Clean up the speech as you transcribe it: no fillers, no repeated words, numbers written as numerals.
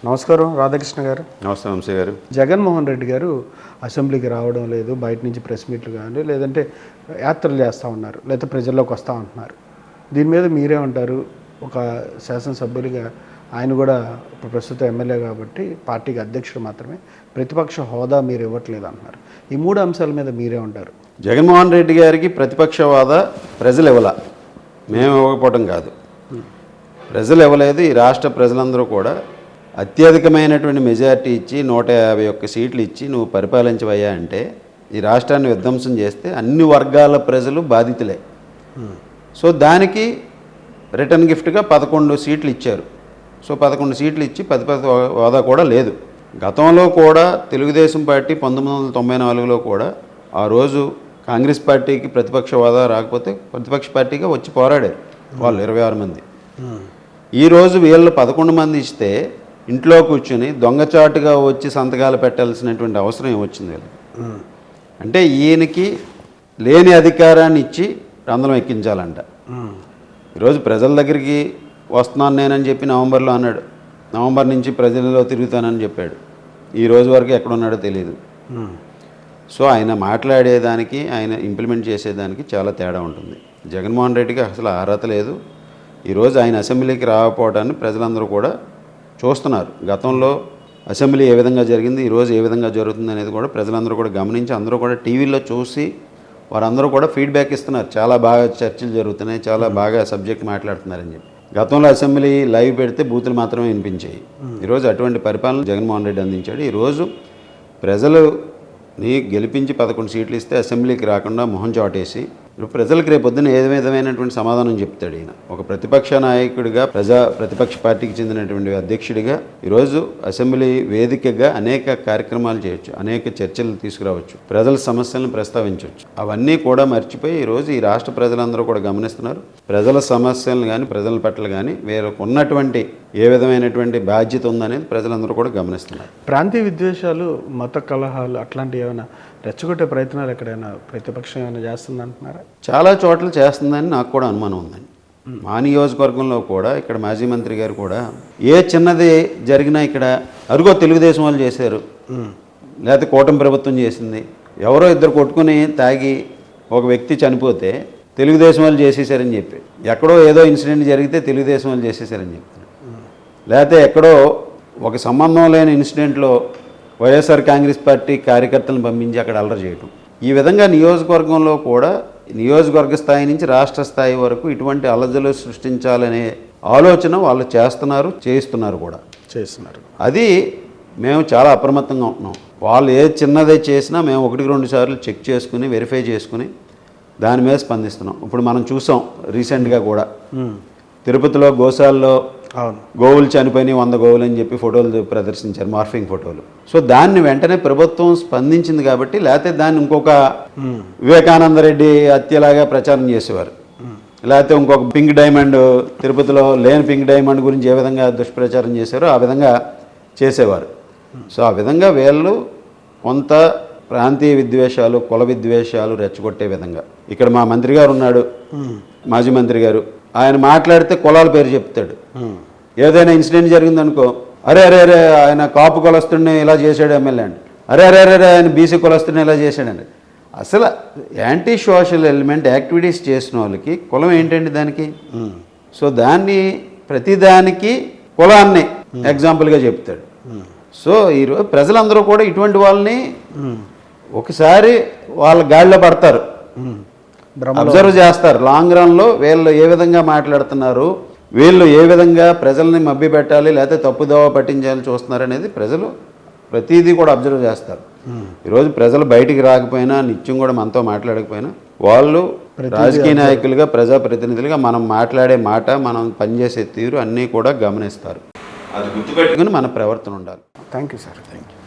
నమస్కారం రాధాకృష్ణ గారు. నమస్తే వంశీ గారు. జగన్మోహన్ రెడ్డి గారు అసెంబ్లీకి రావడం లేదు, బయట నుంచి ప్రెస్ మీట్లు కానీ లేదంటే యాత్రలు చేస్తూ ఉన్నారు, లేకపోతే ప్రజల్లోకి వస్తూ ఉంటున్నారు. దీని మీద మీరే ఉంటారు? ఒక శాసనసభ్యులుగా ఆయన కూడా ప్రస్తుత ఎమ్మెల్యే కాబట్టి పార్టీకి అధ్యక్షుడు మాత్రమే, ప్రతిపక్ష హోదా మీరు ఇవ్వట్లేదు అంటున్నారు. ఈ మూడు అంశాల మీద మీరే ఉంటారు? జగన్మోహన్ రెడ్డి గారికి ప్రతిపక్ష హోదా ప్రజలు ఇవ్వాల, మేము ఇవ్వకపోవడం కాదు. ప్రజలు ఇవ్వలేదు. ఈ రాష్ట్ర ప్రజలందరూ కూడా అత్యధికమైనటువంటి మెజారిటీ ఇచ్చి 151 సీట్లు ఇచ్చి నువ్వు పరిపాలించవయ్యా అంటే ఈ రాష్ట్రాన్ని విధ్వంసం చేస్తే అన్ని వర్గాల ప్రజలు బాధితులే. సో దానికి రిటర్న్ గిఫ్ట్గా 11 సీట్లు ఇచ్చారు. సో 11 సీట్లు ఇచ్చి ప్రతిపక్ష హోదా కూడా లేదు. గతంలో కూడా తెలుగుదేశం పార్టీ 1994లో కూడా ఆ రోజు కాంగ్రెస్ పార్టీకి ప్రతిపక్ష హోదా రాకపోతే ప్రతిపక్ష పార్టీగా వచ్చి పోరాడారు వాళ్ళు 26 మంది. ఈరోజు వీళ్ళు 11 మంది ఇస్తే ఇంట్లో కూర్చొని దొంగచాటుగా వచ్చి సంతకాలు పెట్టాల్సినటువంటి అవసరం ఏమొచ్చింది వీళ్ళకి? అంటే ఈయనకి లేని అధికారాన్ని ఇచ్చి రంధ్రం ఎక్కించాలంట. ఈరోజు ప్రజల దగ్గరికి వస్తున్నాను నేనని చెప్పి నవంబర్లో అన్నాడు. నవంబర్ నుంచి ప్రజలలో తిరుగుతానని చెప్పాడు. ఈ రోజు వరకు ఎక్కడున్నాడో తెలియదు. సో ఆయన మాట్లాడేదానికి ఆయన ఇంప్లిమెంట్ చేసేదానికి చాలా తేడా ఉంటుంది. జగన్మోహన్ రెడ్డికి అసలు అర్హత లేదు. ఈరోజు ఆయన అసెంబ్లీకి రాకపోవడాన్ని ప్రజలందరూ కూడా చూస్తున్నారు. గతంలో అసెంబ్లీ ఏ విధంగా జరిగింది, ఈరోజు ఏ విధంగా జరుగుతుంది అనేది కూడా ప్రజలందరూ కూడా గమనించి అందరూ కూడా టీవీలో చూసి వారందరూ కూడా ఫీడ్బ్యాక్ ఇస్తున్నారు. చాలా బాగా చర్చలు జరుగుతున్నాయి, చాలా బాగా సబ్జెక్ట్ మాట్లాడుతున్నారని చెప్పి. గతంలో అసెంబ్లీ లైవ్ పెడితే బూతులు మాత్రమే వినిపించాయి. ఈరోజు అటువంటి పరిపాలన జగన్మోహన్ రెడ్డి అందించాడు. ఈరోజు ప్రజలు గెలిపించి 11 సీట్లు ఇస్తే అసెంబ్లీకి రాకుండా మొహం చాటేసి ప్రజలకు రేపొద్దున ఏ విధమైనటువంటి సమాధానం చెప్తాడు ఈయన? ఒక ప్రతిపక్ష నాయకుడిగా ప్రతిపక్ష పార్టీకి చెందినటువంటి అధ్యక్షుడిగా ఈరోజు అసెంబ్లీ వేదికగా అనేక కార్యక్రమాలు చేయొచ్చు, అనేక చర్చలు తీసుకురావచ్చు, ప్రజల సమస్యలను ప్రస్తావించవచ్చు. అవన్నీ కూడా మర్చిపోయి ఈరోజు ఈ రాష్ట్ర ప్రజలందరూ కూడా గమనిస్తున్నారు. ప్రజల సమస్యలను కానీ ప్రజల పట్ల కానీ వీళ్ళకు ఉన్నటువంటి ఏ విధమైనటువంటి బాధ్యత ఉందనేది ప్రజలందరూ కూడా గమనిస్తున్నారు. ప్రాంతీయ విద్వేషాలు, మత కలహాలు అట్లాంటివి ఏమైనా రెచ్చగొట్టే ప్రయత్నాలు ఎక్కడైనా ప్రతిపక్షం ఏమైనా చేస్తుంది అంటున్నారా? చాలా చోట్ల చేస్తుందని నాకు కూడా అనుమానం ఉందండి. మా నియోజకవర్గంలో కూడా ఇక్కడ మాజీ మంత్రి గారు కూడా ఏ చిన్నది జరిగినా ఇక్కడ అరుగో తెలుగుదేశం వాళ్ళు చేశారు, లేకపోతే కూటమి ప్రభుత్వం చేసింది, ఎవరో ఇద్దరు కొట్టుకుని తాగి ఒక వ్యక్తి చనిపోతే తెలుగుదేశం వాళ్ళు చేసేసారని చెప్పి, ఎక్కడో ఏదో ఇన్సిడెంట్ జరిగితే తెలుగుదేశం వాళ్ళు చేసేసారని చెప్తారు. లేకపోతే ఎక్కడో ఒక సంబంధం లేని ఇన్సిడెంట్లో వైఎస్ఆర్ కాంగ్రెస్ పార్టీ కార్యకర్తలను పంపించి అక్కడ అల్లరి చేయటం. ఈ విధంగా నియోజకవర్గంలో కూడా నియోజకవర్గ స్థాయి నుంచి రాష్ట్ర స్థాయి వరకు ఇటువంటి అలజలు సృష్టించాలనే ఆలోచన వాళ్ళు చేస్తున్నారు కూడా. అది మేము చాలా అప్రమత్తంగా ఉంటున్నాం. వాళ్ళు ఏ చిన్నదే చేసినా మేము 1-2 సార్లు చెక్ చేసుకుని వెరిఫై చేసుకుని దాని మీద స్పందిస్తున్నాం. ఇప్పుడు మనం చూసాం రీసెంట్గా కూడా తిరుపతిలో గోశాలలో గోవులు చనిపోయి 100 గోవులు అని చెప్పి ఫోటోలు ప్రదర్శించారు, మార్ఫింగ్ ఫోటోలు. సో దాన్ని వెంటనే ప్రభుత్వం స్పందించింది కాబట్టి, లేకపోతే దాన్ని ఇంకొక వివేకానంద రెడ్డి హత్యలాగా ప్రచారం చేసేవారు, లేకపోతే ఇంకొక పింక్ డైమండ్ తిరుపతిలో లేని పింక్ డైమండ్ గురించి ఏ విధంగా దుష్ప్రచారం చేశారో ఆ విధంగా చేసేవారు. సో ఆ విధంగా వీళ్ళు కొంత ప్రాంతీయ విద్వేషాలు, కుల విద్వేషాలు రెచ్చగొట్టే విధంగా. ఇక్కడ మా మంత్రి గారు ఉన్నాడు, మాజీ మంత్రి గారు, ఆయన మాట్లాడితే కులాల పేరు చెప్తాడు. ఏదైనా ఇన్సిడెంట్ జరిగిందనుకో, అరే అరే అరే ఆయన కాపు కులస్తుడిని ఇలా చేశాడు ఎమ్మెల్యే అండి, అరే అరే అరే ఆయన బీసీ కులస్తుడిని ఇలా చేశాడండి. అసలు యాంటీ సోషల్ ఎలిమెంట్ యాక్టివిటీస్ చేసిన వాళ్ళకి కులం ఏంటండి దానికి? సో దాన్ని ప్రతిదానికి కులాన్ని ఎగ్జాంపుల్గా చెప్తాడు. సో ఈరోజు ప్రజలందరూ కూడా ఇటువంటి వాళ్ళని ఒకసారి వాళ్ళ గాడిలో పడతారు, అబ్జర్వ్ చేస్తారు. లాంగ్ రన్లో వీళ్ళు ఏ విధంగా మాట్లాడుతున్నారు, వీళ్ళు ఏ విధంగా ప్రజల్ని మభ్య పెట్టాలి లేకపోతే తప్పుదోవ పట్టించాలని చూస్తున్నారు అనేది ప్రజలు ప్రతిదీ కూడా అబ్జర్వ్ చేస్తారు. ఈరోజు ప్రజలు బయటికి రాకపోయినా, నిత్యం కూడా మనతో మాట్లాడకపోయినా, వాళ్ళు రాజకీయ నాయకులుగా ప్రజాప్రతినిధులుగా మనం మాట్లాడే మాట, మనం పనిచేసే తీరు అన్నీ కూడా గమనిస్తారు. అది గుర్తుపెట్టుకుని మన ప్రవర్తన ఉండాలి. Thank you sir. Thank you.